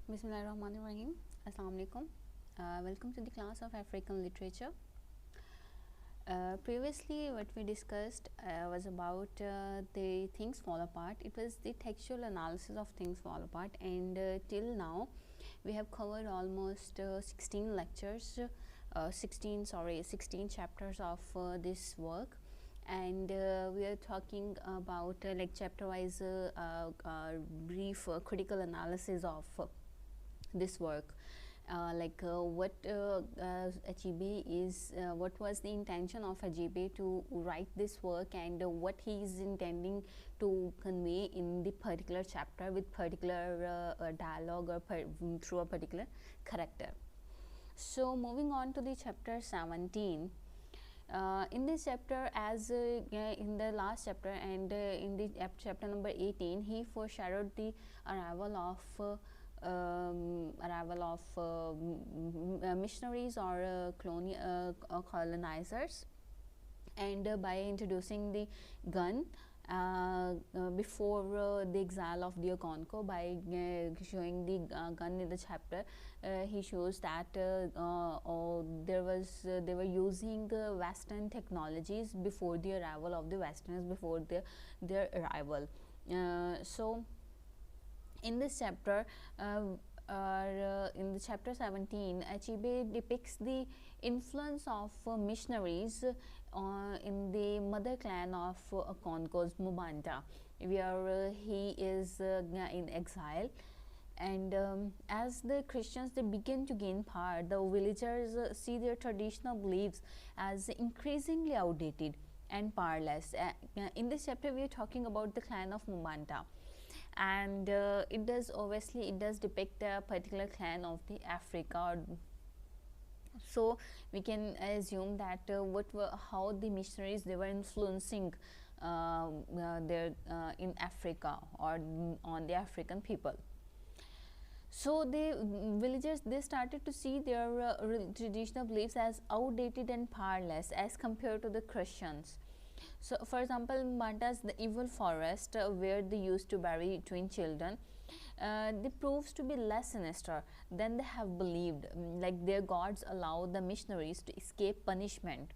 Bismillahirrahmanirrahim. Assalamu alaikum. Welcome to the class of African literature. Previously, what we discussed was about the things fall apart. It was the textual analysis of things fall apart, and till now, we have covered almost 16 lectures, 16 chapters of this work, and we are talking about like chapter-wise brief critical analysis of this work. What Achebe is, what was the intention of Achebe to write this work, and what he is intending to convey in the particular chapter with particular dialogue or through a particular character. So moving on to the chapter 17. In this chapter, as in the last chapter and in the chapter number 18, he foreshadowed the arrival of missionaries or colonizers, and by introducing the gun before the exile of the Okonko, by showing the gun in the chapter, he shows that they were using Western technologies before the arrival of the Westerners, before their arrival. So in this chapter, in the chapter 17, Achebe depicts the influence of missionaries in the mother clan of Okonkos, Mubanta, where he is in exile. And as the Christians they begin to gain power, the villagers see their traditional beliefs as increasingly outdated and powerless. In this chapter, we are talking about the clan of Mubanta, and it does depict a particular clan of the Africa. So we can assume that how the missionaries they were influencing their in Africa or on the African people. So the villagers they started to see their traditional beliefs as outdated and powerless as compared to the Christians. So for example, Mantas, the evil forest where they used to bury twin children, they proves to be less sinister than they have believed. Like their gods allow the missionaries to escape punishment.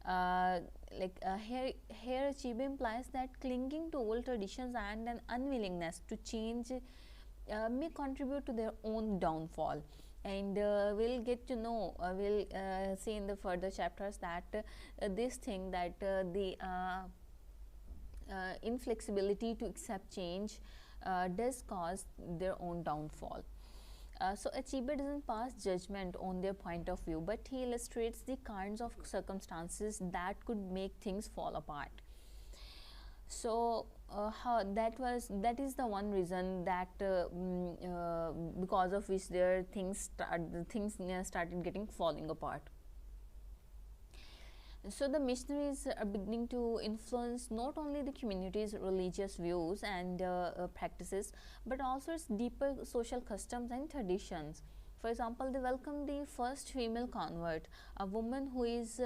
Here Achebe implies that clinging to old traditions and an unwillingness to change may contribute to their own downfall. And we'll get to know, we'll see in the further chapters that this thing that the inflexibility to accept change does cause their own downfall. So Achebe doesn't pass judgment on their point of view, but he illustrates the kinds of circumstances that could make things fall apart. So that is the one reason that because of which their things started getting falling apart. So the missionaries are beginning to influence not only the community's religious views and practices, but also its deeper social customs and traditions. For example, they welcome the first female convert, a woman who is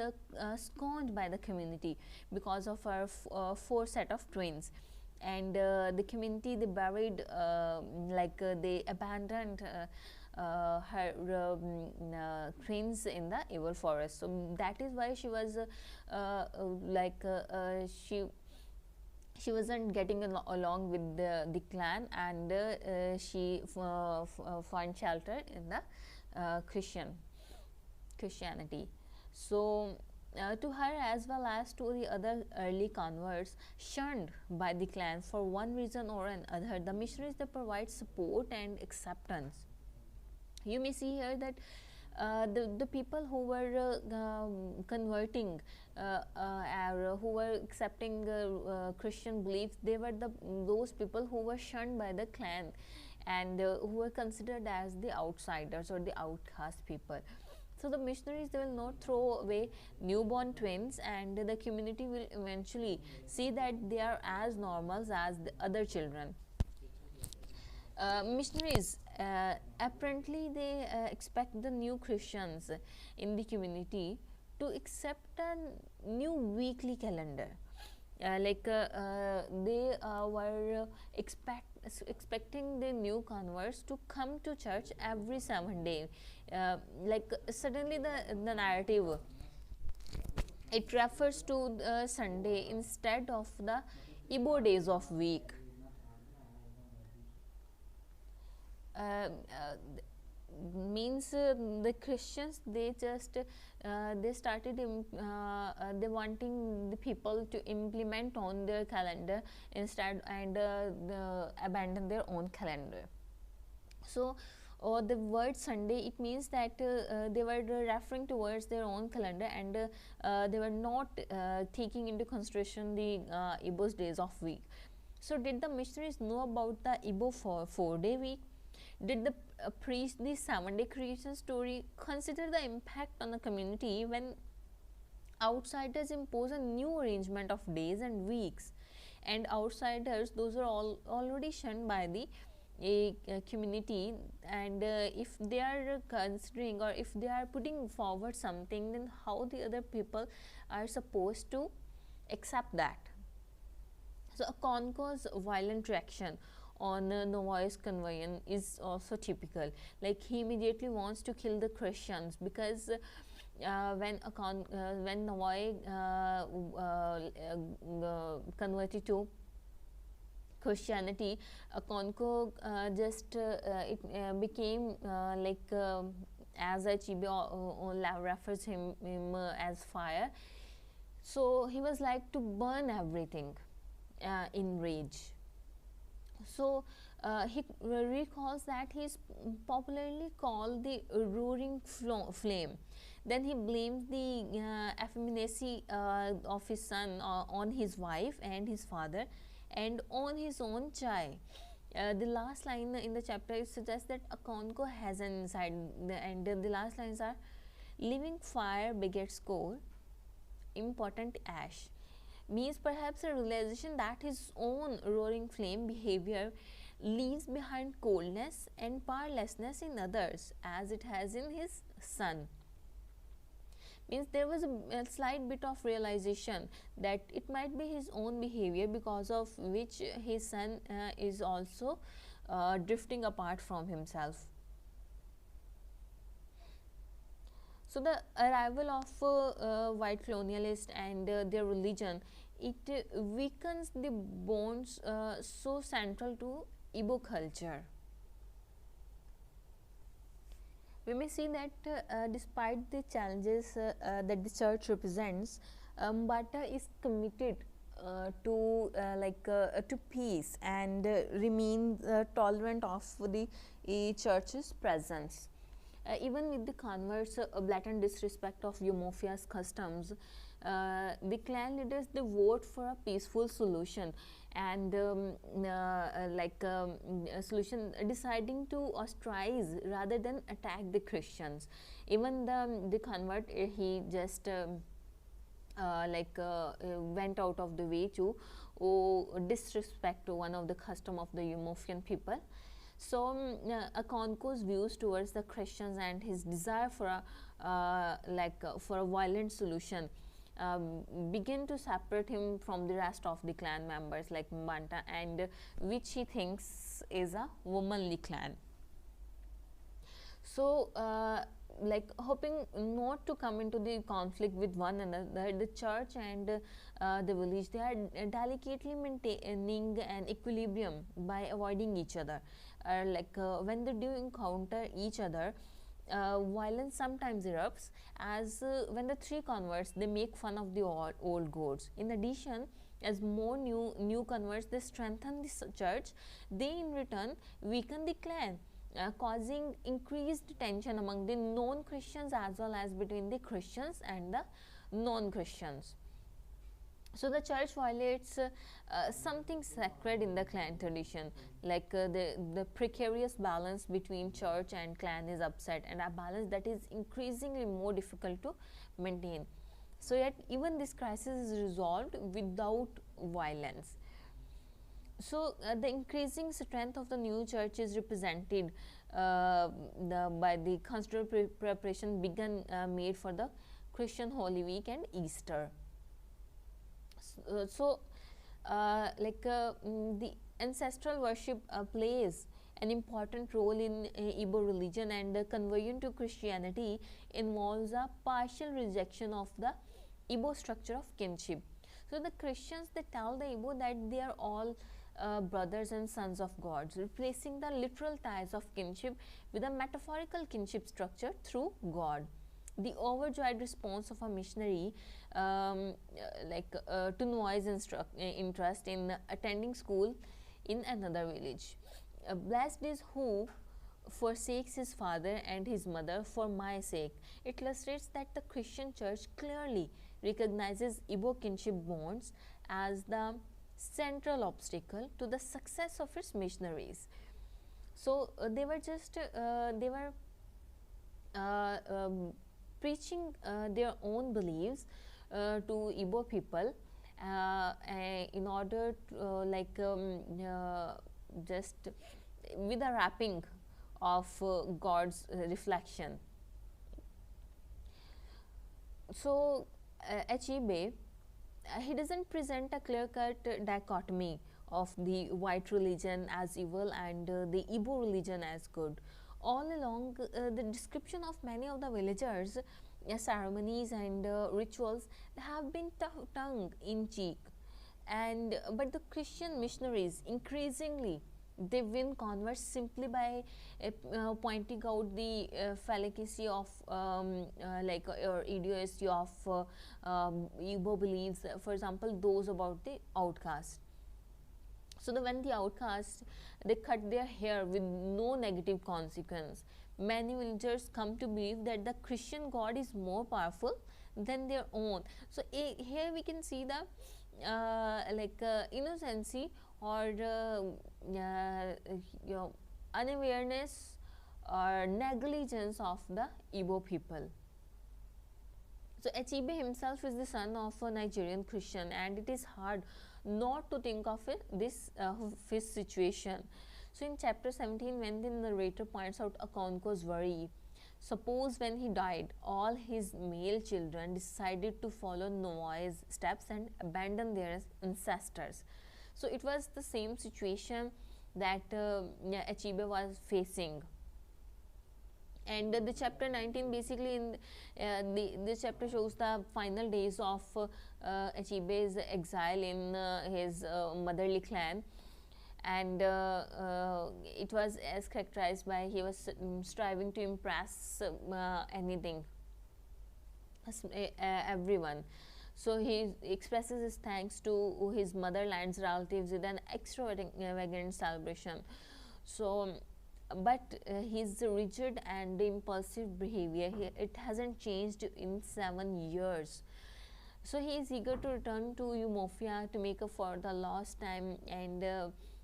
scorned by the community because of her four set of twins. And the community they buried, they abandoned her twins in the evil forest. So that is why she was she wasn't getting along with the clan, and she found shelter in the Christianity. So to her as well as to the other early converts shunned by the clan for one reason or another, the missionaries they provide support and acceptance. You may see here that the people who were converting who were accepting Christian beliefs, they were those people who were shunned by the clan and who were considered as the outsiders or the outcast people. So the missionaries they will not throw away newborn twins, and the community will eventually see that they are as normal as the other children. Missionaries apparently they expect the new Christians in the community to accept a new weekly calendar, they were expecting the new converts to come to church every 7 day. Suddenly the narrative, it refers to Sunday instead of the Igbo days of week. uh, uh, Means the Christians, they just they started they wanting the people to implement on their calendar instead, and abandon their own calendar. So or the word Sunday, it means that they were referring towards their own calendar, and they were not taking into consideration the Igbo's days of week. So did the missionaries know about the Igbo 4 day week? Did the preach the 7 day creation story? Consider the impact on the community when outsiders impose a new arrangement of days and weeks, and outsiders, those are all already shunned by the a community, and if they are considering, or if they are putting forward something, then how the other people are supposed to accept that? So a Conco's violent reaction on Novoi's conversion is also typical. Like, he immediately wants to kill the Christians, because when Novoi converted to Christianity, Conco just it became as Chibe refers him as fire. So he was like to burn everything in rage. So he recalls that he is popularly called the roaring flame. Then he blames the effeminacy of his son on his wife and his father, and on his own chai. The last line in the chapter suggests that Akonko has an insight, and the last lines are: living fire begets coal, important ash. Means perhaps a realization that his own roaring flame behavior leaves behind coldness and powerlessness in others, as it has in his son. Means there was a slight bit of realization that it might be his own behavior, because of which his son is also drifting apart from himself. So the arrival of white colonialists and their religion, it weakens the bonds so central to Igbo culture. We may see that despite the challenges that the church represents, Mbata is committed to peace, and remains tolerant of the church's presence. Even with the converts' blatant disrespect of Eumofia's customs, the clan leaders, they vote for a peaceful solution, and a solution, deciding to ostracize rather than attack the Christians. Even the convert, he just went out of the way to disrespect one of the custom of the Eumofian people. So Akonko's views towards the Christians and his desire for a violent solution begin to separate him from the rest of the clan members like Mbanta, and which he thinks is a womanly clan. So hoping not to come into the conflict with one another, the church and the village, they are delicately maintaining an equilibrium by avoiding each other. When they do encounter each other, violence sometimes erupts, as when the three converts, they make fun of the old gods. In addition, as more new converts, they strengthen the church, they in return weaken the clan, causing increased tension among the non-Christians as well as between the Christians and the non-Christians. So the church violates something sacred in the clan tradition, the precarious balance between church and clan is upset, and a balance that is increasingly more difficult to maintain. So yet even this crisis is resolved without violence. So the increasing strength of the new church is represented by the considerable preparation begun made for the Christian Holy Week and Easter. So the ancestral worship plays an important role in Igbo religion, and conversion to Christianity involves a partial rejection of the Igbo structure of kinship. So the Christians, they tell the Igbo that they are all brothers and sons of gods, replacing the literal ties of kinship with a metaphorical kinship structure through God. The overjoyed response of a missionary to Noah's interest in attending school in another village. Blessed is who forsakes his father and his mother for my sake. It illustrates that the Christian church clearly recognizes Igbo kinship bonds as the central obstacle to the success of its missionaries. So they were preaching their own beliefs to Igbo people in order to just with the wrapping of God's reflection. So Achebe, he doesn't present a clear-cut dichotomy of the white religion as evil and the Igbo religion as good. All along, the description of many of the villagers' ceremonies and rituals have been tongue in cheek, and but the Christian missionaries increasingly they win converts simply by pointing out the fallacy of or idiocy of Igbo beliefs. For example, those about the outcast. So when the outcasts they cut their hair with no negative consequence, many villagers come to believe that the Christian God is more powerful than their own. So here we can see the innocency or unawareness or negligence of the Igbo people. So Achebe himself is the son of a Nigerian Christian, and it is hard not to think of his situation. So in chapter 17, when the narrator points out Okonkwo's worry, suppose when he died, all his male children decided to follow Noah's steps and abandon their ancestors. So it was the same situation that Achebe was facing. And the chapter 19 basically in this chapter shows the final days of Achebe's exile in his motherly clan, and it was as characterized by he was striving to impress anything everyone. So he expresses his thanks to his motherland's relatives with an extravagant celebration. So but his rigid and impulsive behavior, it hasn't changed in 7 years. So he is eager to return to Umuofia to make up for the lost time, and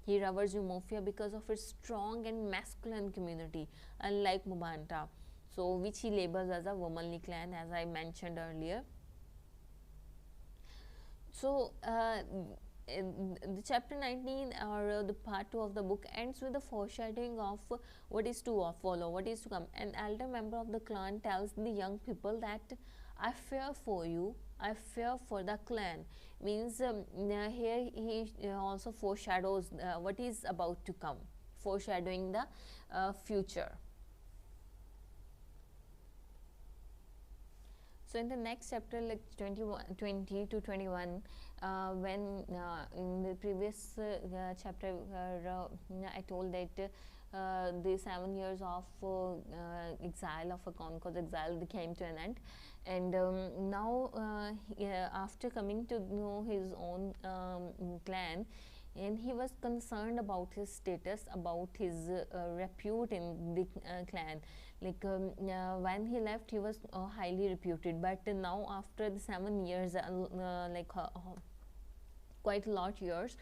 he reveres Umuofia because of its strong and masculine community, unlike Mubanta, so which he labels as a womanly clan, as I mentioned earlier. So the chapter 19 or the part 2 of the book ends with the foreshadowing of what is to follow, what is to come. An elder member of the clan tells the young people that I fear for you, I fear for the clan. Means here he also foreshadows what is about to come, foreshadowing the future. So in the next chapter, like 20 to 21, when in the previous chapter I told that the 7 years of exile of Okonkwo's exile came to an end, and now after coming to know his own clan, and he was concerned about his status, about his repute in the clan. Like when he left, he was highly reputed, but now after the 7 years, quite a lot years,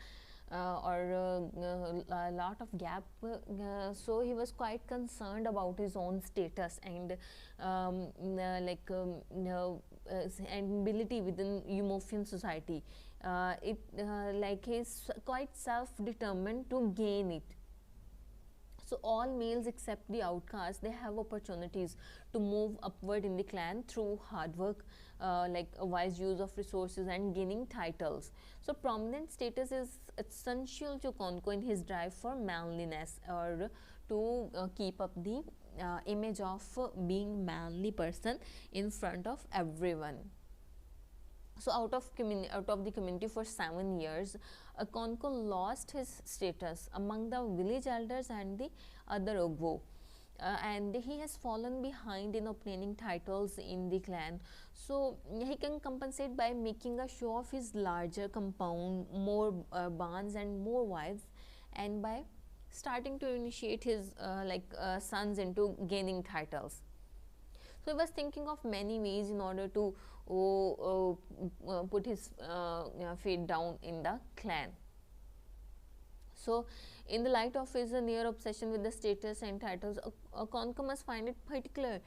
or a lot of gap, so he was quite concerned about his own status and and ability within Umuofian society. He's quite self-determined to gain it. So all males except the outcasts, they have opportunities to move upward in the clan through hard work, like a wise use of resources and gaining titles. So prominent status is essential to Konko in his drive for manliness, or to keep up the image of being manly person in front of everyone. So out of the community for 7 years, Konko lost his status among the village elders and the other Ogbo. And he has fallen behind in obtaining titles in the clan. So he can compensate by making a show of his larger compound, more barns and more wives, and by starting to initiate his sons into gaining titles. So he was thinking of many ways in order to put his feet down in the clan. So, in the light of his near obsession with the status and titles, Konko must find it particularly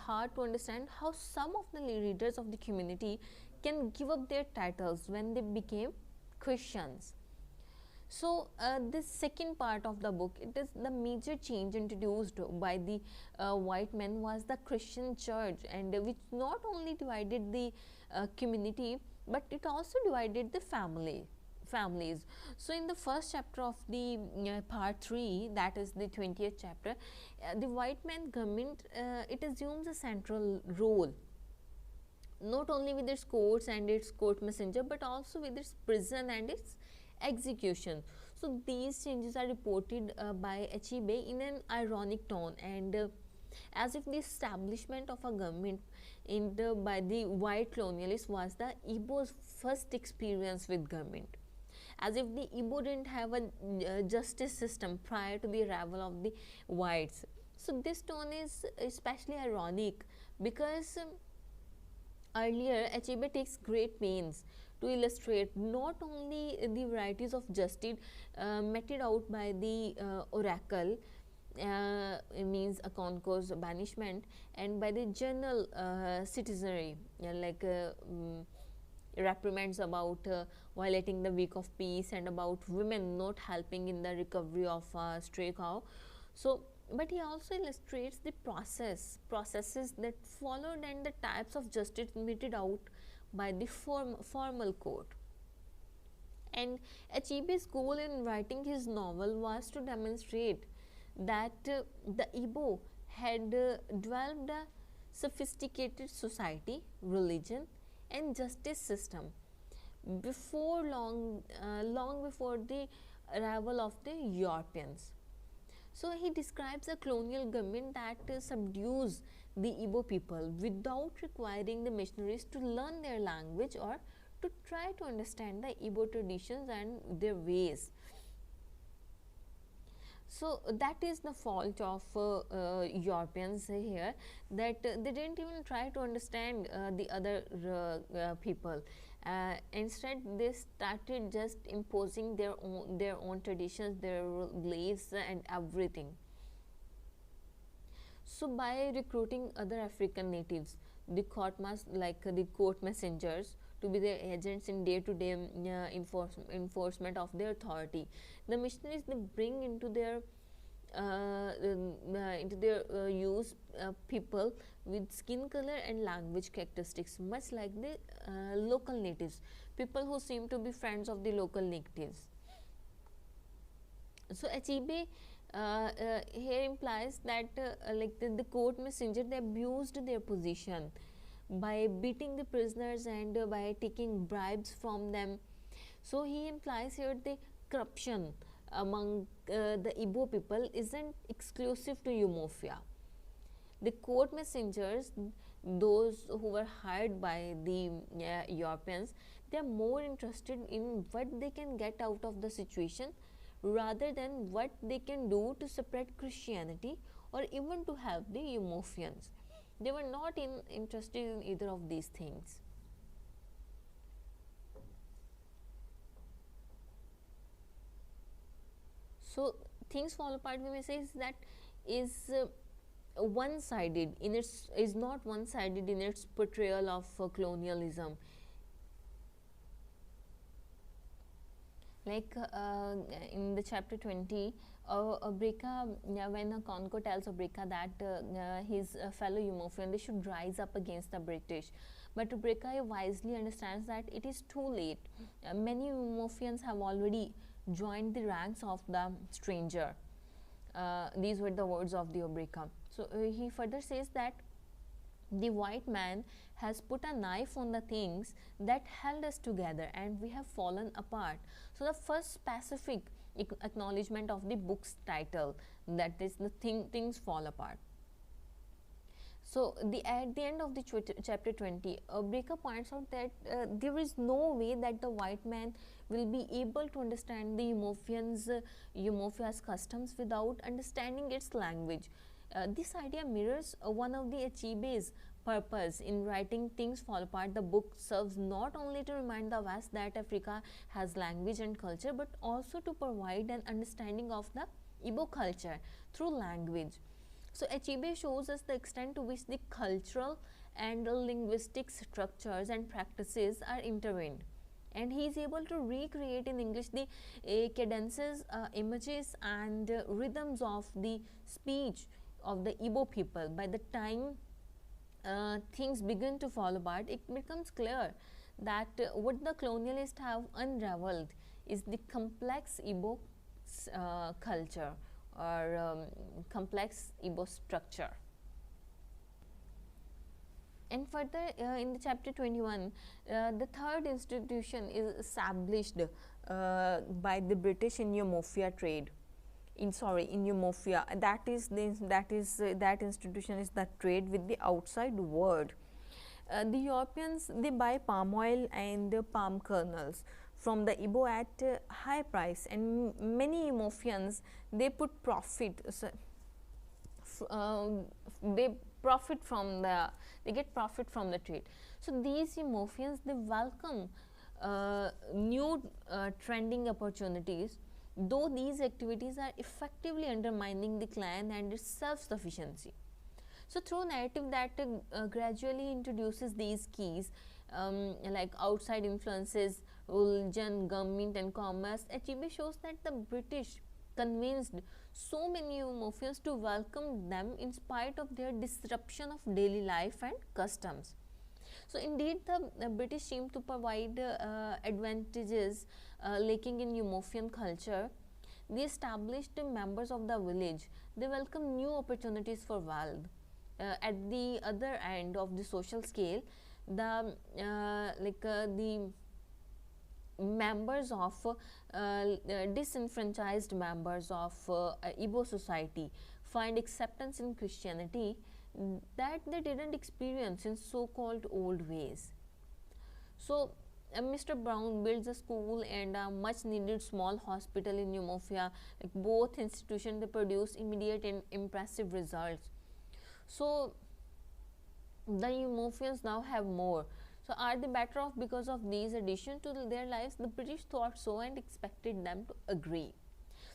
hard to understand how some of the leaders of the community can give up their titles when they became Christians. So, this second part of the book, it is the major change introduced by the white men was the Christian church, and which not only divided the community, but it also divided the families. So in the first chapter of the part 3, that is the 20th chapter, the white man government, it assumes a central role, not only with its courts and its court messenger, but also with its prison and its execution. So these changes are reported by Achebe in an ironic tone, and as if the establishment of a government by the white colonialists was the Igbo's first experience with government, as if the Igbo didn't have a justice system prior to the arrival of the whites. So this tone is especially ironic because earlier Achebe takes great pains to illustrate not only the varieties of justice meted out by the oracle, means a Konko's banishment, and by the general citizenry, reprimands about violating the week of peace, and about women not helping in the recovery of a stray cow. So, but he also illustrates the processes that followed and the types of justice meted out by the formal court. And Achebe's goal in writing his novel was to demonstrate that the Igbo had developed a sophisticated society, religion, and justice system before long before the arrival of the Europeans. So he describes a colonial government that subdues the Igbo people without requiring the missionaries to learn their language or to try to understand the Igbo traditions and their ways. So that is the fault of Europeans here, that they didn't even try to understand the other people. Instead, they started just imposing their own traditions, their beliefs, and everything. So by recruiting other African natives, the court messengers, to be their agents in day-to-day enforcement of their authority, the missionaries, they bring into their use people with skin color and language characteristics much like the local natives, people who seem to be friends of the local natives. So Achebe here implies that the court messenger, they abused their position by beating the prisoners and by taking bribes from them. So he implies here the corruption among the Igbo people isn't exclusive to Umuofia. The court messengers, those who were hired by the Europeans, they are more interested in what they can get out of the situation rather than what they can do to spread Christianity or even to help the Umuofians. They were not interested in either of these things. So things fall apart, we may say, is that is one-sided in its, is not one-sided in its portrayal of colonialism. Like in the chapter 20, Obrika, when Conco tells Obrika that his fellow Eumophian, they should rise up against the British, but Obrika wisely understands that it is too late. Many Eumophians have already joined the ranks of the stranger. These were the words of the Obrika. So he further says that the white man has put a knife on the things that held us together and we have fallen apart. So the first specific acknowledgement of the book's title, that is the things fall apart. So at the end of the chapter 20, Obrika points out that there is no way that the white man will be able to understand the Eumophia's customs without understanding its language. This idea mirrors one of the Achebe's purpose in writing Things Fall Apart. The book serves not only to remind the West that Africa has language and culture, but also to provide an understanding of the Igbo culture through language. So Achebe shows us the extent to which the cultural and linguistic structures and practices are intertwined, and he is able to recreate in English the cadences, images and rhythms of the speech of the Igbo people. By the time things begin to fall apart, it becomes clear that what the colonialists have unraveled is the complex Igbo culture or complex Igbo structure. And further, in the chapter 21, the third institution is established by the British in Eumofia trade. In Eumofia, that institution is the trade with the outside world. The Europeans, they buy palm oil and palm kernels from the Igbo at high price, and many Eumofians, they put profit. They get profit from the trade. So these Eumofians, they welcome new trending opportunities, though these activities are effectively undermining the clan and its self-sufficiency. So through narrative that gradually introduces these keys, like outside influences, religion, government and commerce, Achebe shows that the British convinced so many Eumofians to welcome them in spite of their disruption of daily life and customs. So indeed, the British seem to provide advantages lacking in Eumofian culture. The established members of the village, they welcome new opportunities for wealth. At the other end of the social scale, the the members of disenfranchised members of Igbo society find acceptance in Christianity that they didn't experience in so-called old ways. So Mr. Brown builds a school and a much needed small hospital in Eumofia. Like both institutions, they produce immediate and impressive results. So the Eumofians now have more. So are they better off because of these additions to their lives? The British thought so and expected them to agree.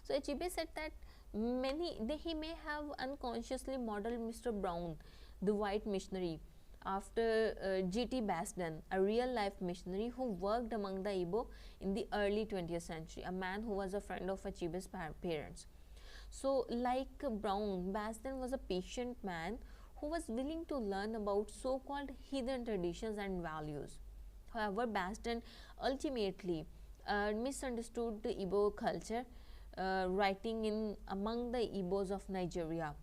So Achebe said that he may have unconsciously modeled Mr. Brown, the white missionary, after G.T. Basden, a real-life missionary who worked among the Igbo in the early 20th century, a man who was a friend of Achebe's parents. So like Brown, Basden was a patient man who was willing to learn about so-called heathen traditions and values. However, Basden ultimately misunderstood the Igbo culture, writing in Among the Igbos of Nigeria.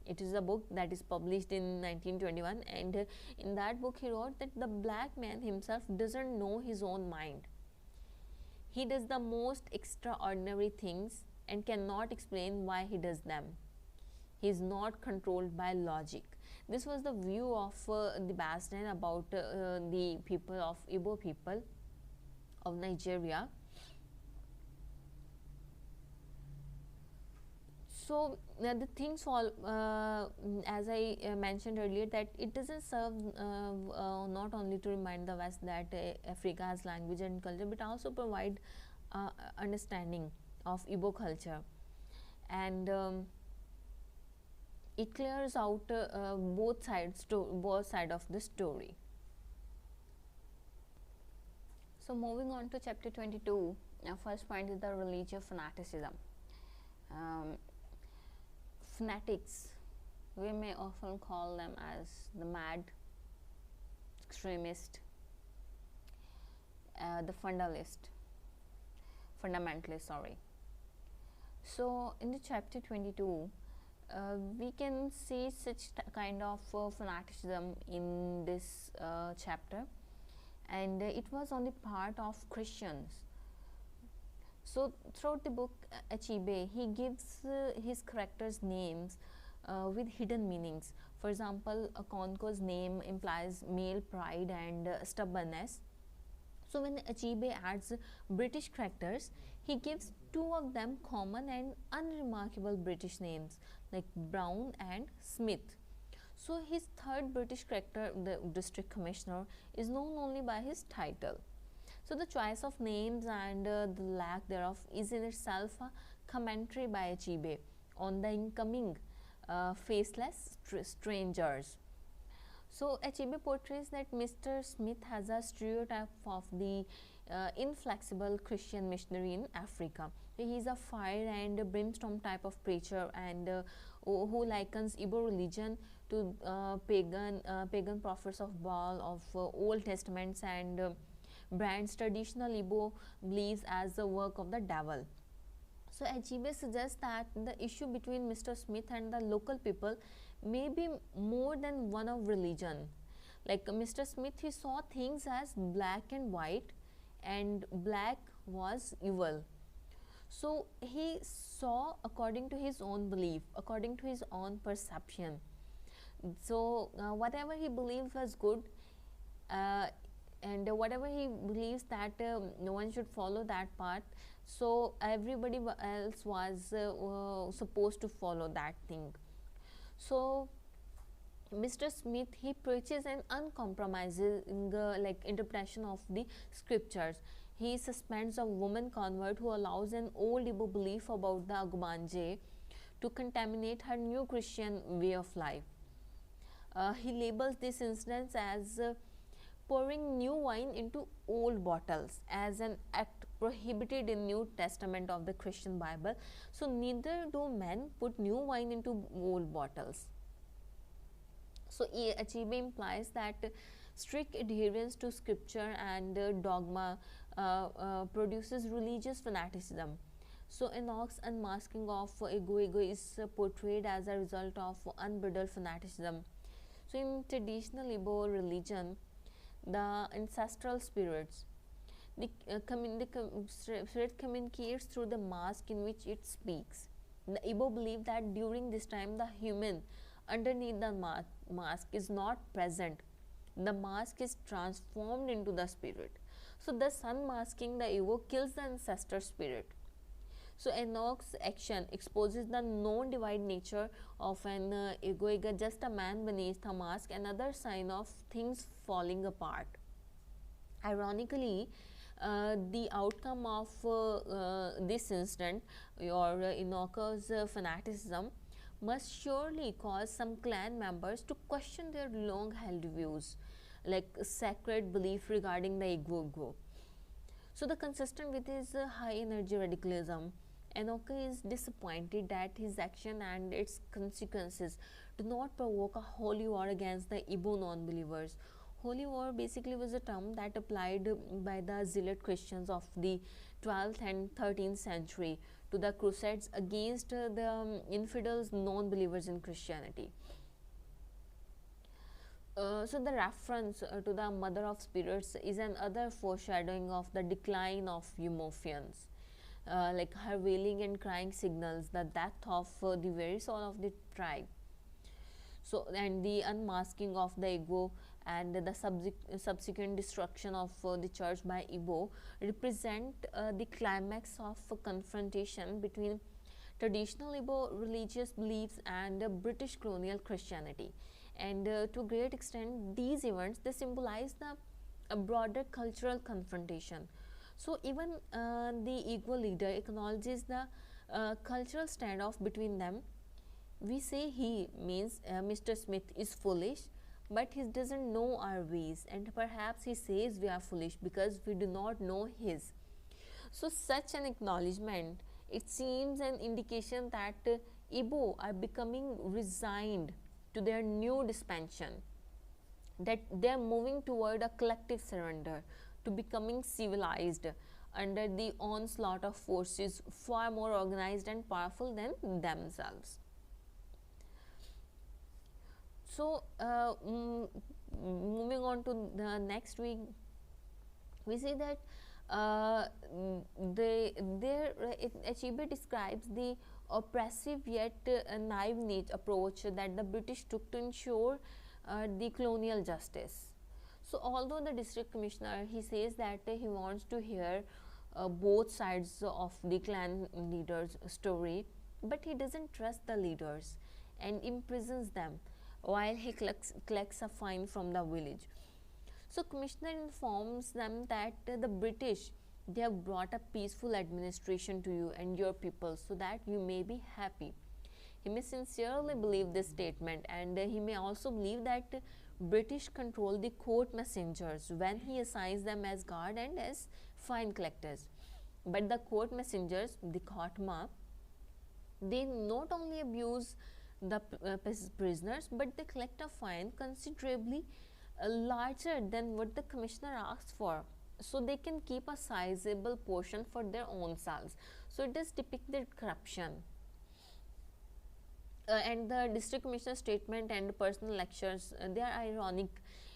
It is a book that is published in 1921, and in that book he wrote that the black man himself doesn't know his own mind. He does the most extraordinary things and cannot explain why he does them. He is not controlled by logic. This was the view of the Basden about the people of Igbo people of Nigeria. So the things fall, as I mentioned earlier, that it doesn't serve not only to remind the West that Africa has language and culture, but also provide understanding of Igbo culture, and it clears out both sides of the story. So moving on to chapter 22, First point is the religious fanaticism. Um, Fanatics, we may often call them as the mad, extremist, the fundamentalist. Sorry. So in the chapter 22, we can see such kind of fanaticism in this chapter, and it was on the part of Christians. So throughout the book, Achebe, he gives his characters names with hidden meanings. For example, Konko's name implies male pride and stubbornness. So when Achebe adds British characters, he gives two of them common and unremarkable British names like Brown and Smith. So his third British character, the district commissioner, is known only by his title. So the choice of names and the lack thereof is in itself a commentary by Achebe on the incoming faceless strangers. So Achebe portrays that Mr. Smith has a stereotype of the inflexible Christian missionary in Africa. He is a fire and brimstone type of preacher, and who likens Igbo religion to pagan prophets of Baal of Old Testaments, and brands traditional Igbo beliefs as the work of the devil. So Achebe suggests that the issue between Mr. Smith and the local people may be more than one of religion. Like Mr. Smith, he saw things as black and white, and black was evil. So he saw according to his own belief, according to his own perception. So whatever he believed was good, uh, and whatever he believes that no one should follow that path, so everybody else was supposed to follow that thing. So Mr. Smith, he preaches an uncompromising interpretation of the scriptures. He suspends a woman convert who allows an old Igbo belief about the Agumanje to contaminate her new Christian way of life. He labels this incident as pouring new wine into old bottles, as an act prohibited in New Testament of the Christian Bible. So neither do men put new wine into old bottles. So Achebe implies that strict adherence to scripture and dogma produces religious fanaticism. So Enoch's unmasking of ego is portrayed as a result of unbridled fanaticism. So in traditional Igbo religion, the ancestral spirits, the spirit communicates through the mask in which it speaks. The Igbo believe that during this time the human underneath the mask is not present. The mask is transformed into the spirit. So thus unmasking the ego kills the ancestor spirit. So Enoch's action exposes the non-divine nature of an ego, just a man beneath the mask, another sign of things falling apart. Ironically, the outcome of this incident, or Enoch's fanaticism, must surely cause some clan members to question their long held views, like sacred belief regarding the ego. So the consistent with his high energy radicalism, Enoch is disappointed that his action and its consequences do not provoke a holy war against the Igbo non-believers. Holy war basically was a term that applied by the zealot Christians of the 12th and 13th century to the Crusades against the infidels, non-believers in Christianity. So the reference to the mother of spirits is another foreshadowing of the decline of Eumophians. Like her wailing and crying signals the death of the very soul of the tribe. So and the unmasking of the ego and the subsequent destruction of the church by Igbo represent the climax of confrontation between traditional Igbo religious beliefs and British colonial Christianity. And to a great extent, these events, they symbolize a broader cultural confrontation. So even the Igbo leader acknowledges the cultural standoff between them. We say he means Mr. Smith is foolish, but he doesn't know our ways, and perhaps he says we are foolish because we do not know his. So such an acknowledgement, it seems an indication that Igbo are becoming resigned to their new dispensation, that they are moving toward a collective surrender to becoming civilized under the onslaught of forces far more organized and powerful than themselves. So, moving on to the next week, we see that uh, Achebe describes the oppressive yet naive approach that the British took to ensure the colonial justice. So, although the district commissioner, he says that he wants to hear both sides of the clan leaders' story, but he doesn't trust the leaders and imprisons them while he collects a fine from the village. So commissioner informs them that the British, they have brought a peaceful administration to you and your people so that you may be happy. He may sincerely believe this statement, and he may also believe that British control the court messengers when he assigns them as guard and as fine collectors. But the court messengers, the Khatma, they not only abuse the prisoners, but they collect a fine considerably larger than what the commissioner asks for, so they can keep a sizable portion for their own selves. So it does depict their corruption. And the district commissioner statement and personal lectures, they are ironic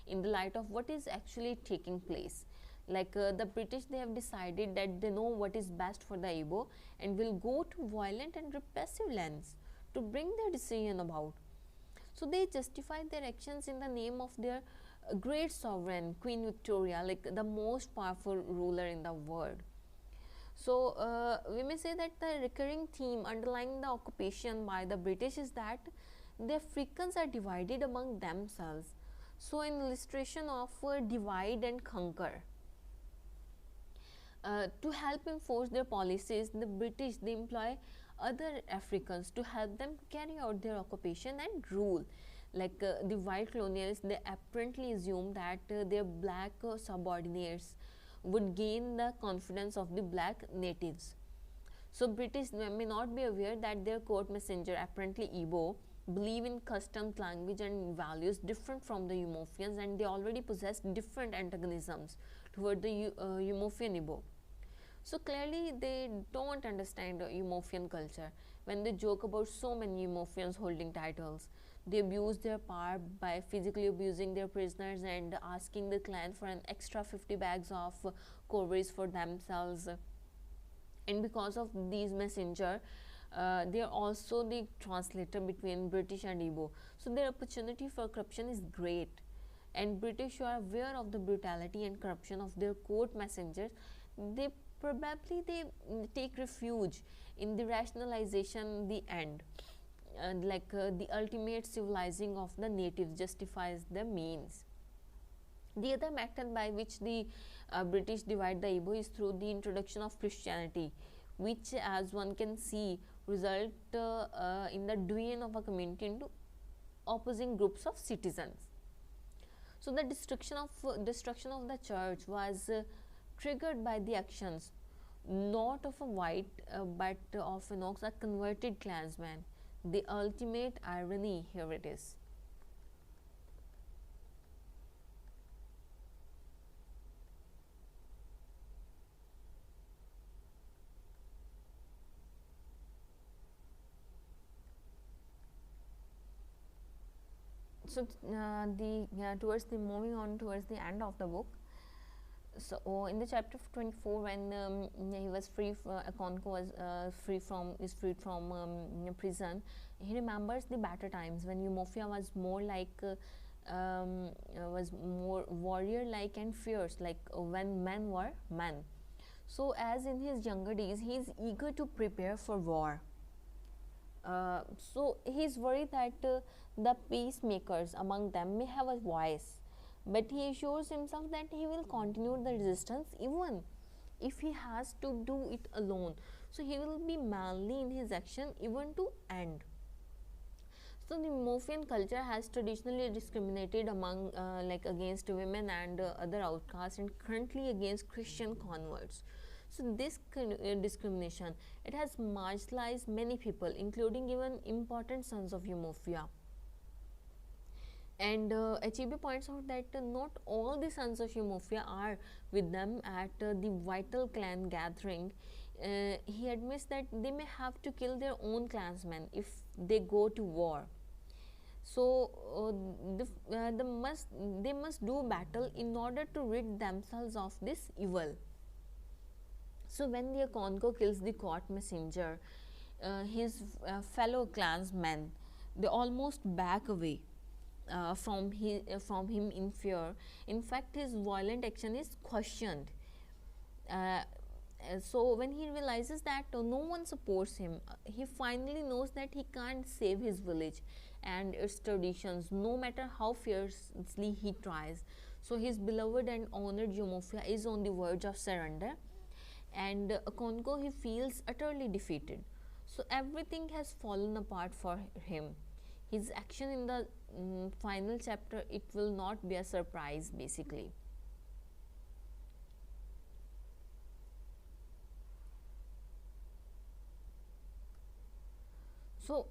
in the light of what is actually taking place. Like the British, they have decided that they know what is best for the Igbo and will go to violent and repressive lengths to bring their decision about. So they justify their actions in the name of their great sovereign, Queen Victoria, like the most powerful ruler in the world. So we may say that the recurring theme underlying the occupation by the British is that the Africans are divided among themselves. So an illustration of divide and conquer. To help enforce their policies, the British, they employ other Africans to help them carry out their occupation and rule. Like the white colonialists, they apparently assume that their black subordinates would gain the confidence of the black natives. So British may not be aware that their court messenger, apparently Igbo, believe in customs, language and values different from the Yumofians, and they already possess different antagonisms toward the Yumofian Igbo. So clearly they don't understand Yumofian culture when they joke about so many Yumofians holding titles. They abuse their power by physically abusing their prisoners and asking the clan for an extra 50 bags of cowries for themselves. And because of these messenger, they are also the translator between British and Igbo. So their opportunity for corruption is great. And British, who are aware of the brutality and corruption of their court messengers, they probably they take refuge in the rationalization the end. The ultimate civilizing of the natives justifies the means. The other method by which the British divide the Igbo is through the introduction of Christianity, which, as one can see, result in the division of a community into opposing groups of citizens. So the destruction of the church was triggered by the actions not of a white but of an a converted clansman. The ultimate irony here it is. So towards the moving on towards the end of the book. So in the chapter 24, when he was free, Akonko was freed from prison. He remembers the better times when Umofia was more like was more warrior like and fierce, like when men were men. So as in his younger days, he is eager to prepare for war. So he is worried that the peacemakers among them may have a voice, but he assures himself that he will continue the resistance even if he has to do it alone. So he will be manly in his action even to end. So the Mofian culture has traditionally discriminated among against women and other outcasts, and currently against Christian converts. So this discrimination, it has marginalized many people, including even important sons of Eumorphia. And Achebe points out that not all the sons of Eumorphia are with them at the vital clan gathering. He admits that they may have to kill their own clansmen if they go to war. So they must do battle in order to rid themselves of this evil. So when the Akonko kills the court messenger, his fellow clansmen, they almost back away from him in fear. In fact, his violent action is questioned. Uh, so when he realizes that no one supports him, he finally knows that he can't save his village and its traditions, no matter how fiercely he tries. So his beloved and honored Eumorphia is on the verge of surrender, and Akonko, he feels utterly defeated. So everything has fallen apart for him. His action in the final chapter, it will not be a surprise basically. So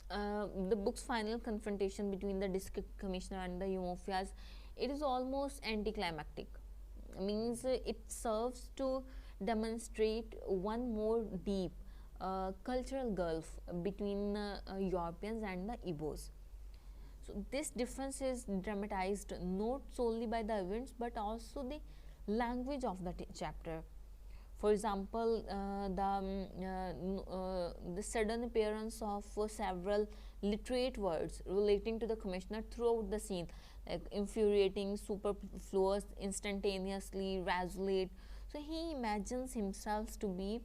the book's final confrontation between the district commissioner and the Eumorphias, it is almost anticlimactic. Means it serves to demonstrate one more deep cultural gulf between Europeans and the Igbos. So this difference is dramatized not solely by the events but also the language of the chapter. For example, the sudden appearance of several literate words relating to the commissioner throughout the scene, like infuriating, superfluous, instantaneously, resolute. So he imagines himself to be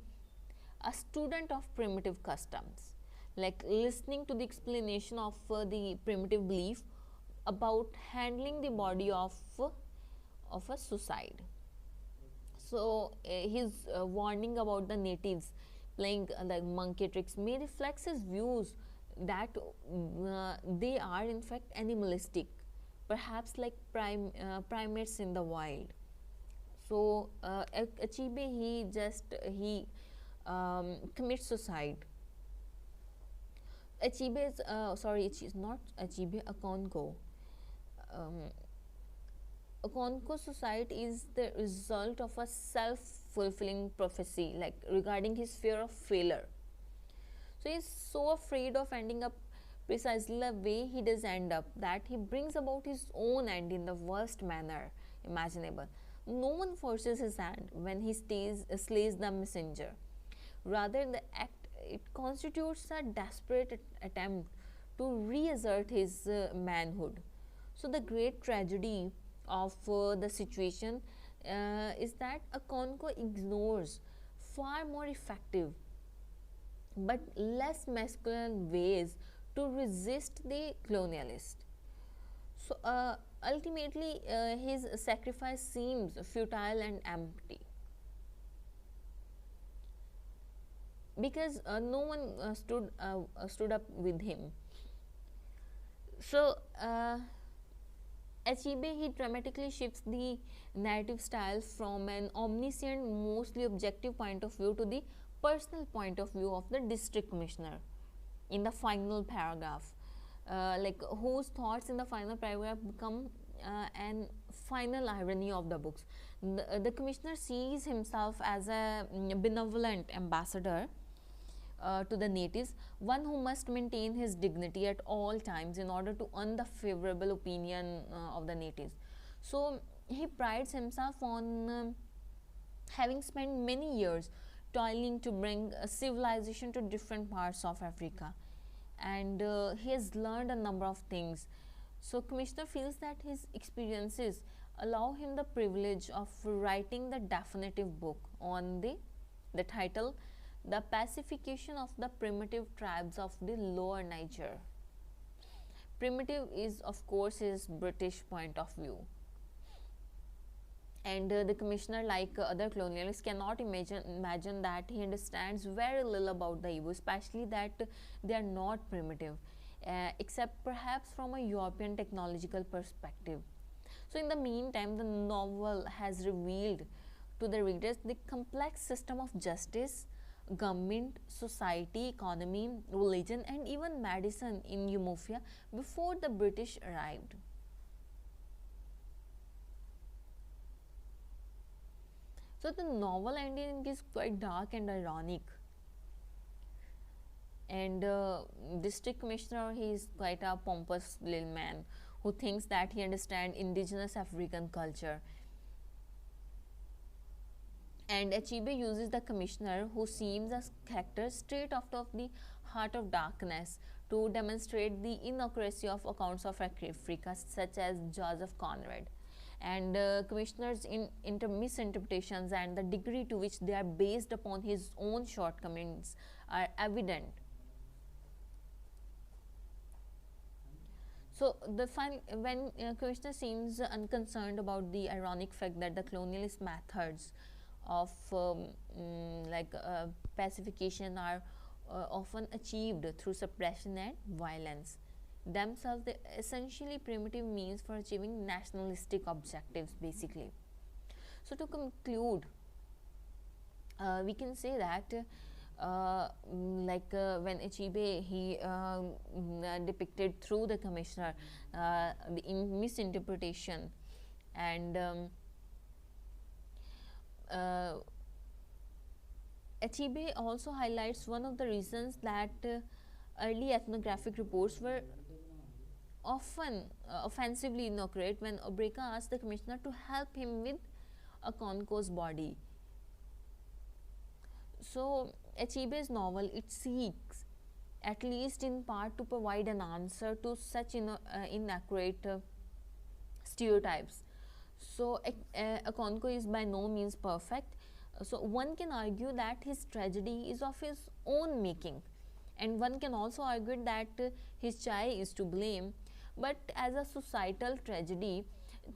a student of primitive customs, like listening to the explanation of the primitive belief about handling the body of a suicide. So his warning about the natives playing like monkey tricks may reflect his views that they are in fact animalistic, perhaps like primates in the wild. So Achebe, he commits suicide. Achebe is sorry, it is not Achebe, Akonko. Um, Akonko suicide is the result of a self-fulfilling prophecy, like regarding his fear of failure. So he is so afraid of ending up precisely the way he does end up that he brings about his own end in the worst manner imaginable. No one forces his hand when he slays the messenger. Rather, the act, it constitutes a desperate attempt to reassert his manhood. So the great tragedy of the situation is that Akonko ignores far more effective but less masculine ways to resist the colonialist. So ultimately, his sacrifice seems futile and empty because no one stood up with him. So Achebe, he dramatically shifts the narrative style from an omniscient, mostly objective point of view to the personal point of view of the district commissioner in the final paragraph. Like whose thoughts in the final paragraph become an final irony of the books. The commissioner sees himself as a benevolent ambassador to the natives, one who must maintain his dignity at all times in order to earn the favorable opinion of the natives. So he prides himself on having spent many years toiling to bring civilization to different parts of Africa, and he has learned a number of things. So Commissioner feels that his experiences allow him the privilege of writing the definitive book on the title, the pacification of the primitive tribes of the lower Niger. Primitive is of course his British point of view, and the commissioner, like other colonialists, cannot imagine that he understands very little about the Igbo, especially that they are not primitive, except perhaps from a European technological perspective. So in the meantime, the novel has revealed to the readers the complex system of justice, government, society, economy, religion, and even medicine in Umuofia before the British arrived. So the novel ending is quite dark and ironic. And district commissioner, he is quite a pompous little man who thinks that he understands indigenous African culture. And Achebe uses the commissioner, who seems a character straight out of the heart of darkness, to demonstrate the inaccuracy of accounts of Africa, such as Joseph Conrad. And commissioners in misinterpretations and the degree to which they are based upon his own shortcomings are evident. So the when Commissioner seems unconcerned about the ironic fact that the colonialist methods of pacification are often achieved through suppression and violence, themselves the essentially primitive means for achieving nationalistic objectives basically. So to conclude, we can say that when Achebe he depicted through the commissioner the misinterpretation, and Achebe also highlights one of the reasons that early ethnographic reports were often offensively inaccurate when Obreka asked the commissioner to help him with Okonkwo's body. So Achebe's novel, it seeks, at least in part, to provide an answer to such inaccurate stereotypes. So Okonkwo is by no means perfect. So one can argue that his tragedy is of his own making, and one can also argue that his chai is to blame. But as a societal tragedy,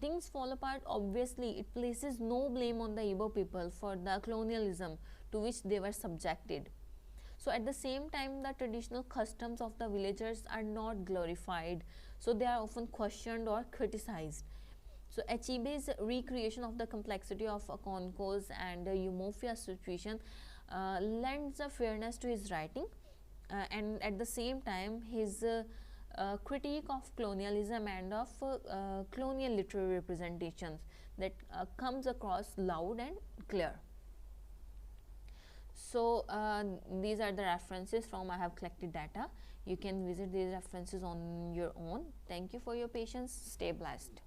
things fall apart. Obviously, it places no blame on the Igbo people for the colonialism to which they were subjected. So at the same time, the traditional customs of the villagers are not glorified, so they are often questioned or criticized. So Achebe's recreation of the complexity of Okonkwo's and Umuofia situation lends a fairness to his writing, and at the same time his critique of colonialism and of colonial literary representations that comes across loud and clear. So these are the references from I have collected data. You can visit these references on your own. Thank you for your patience. Stay blessed.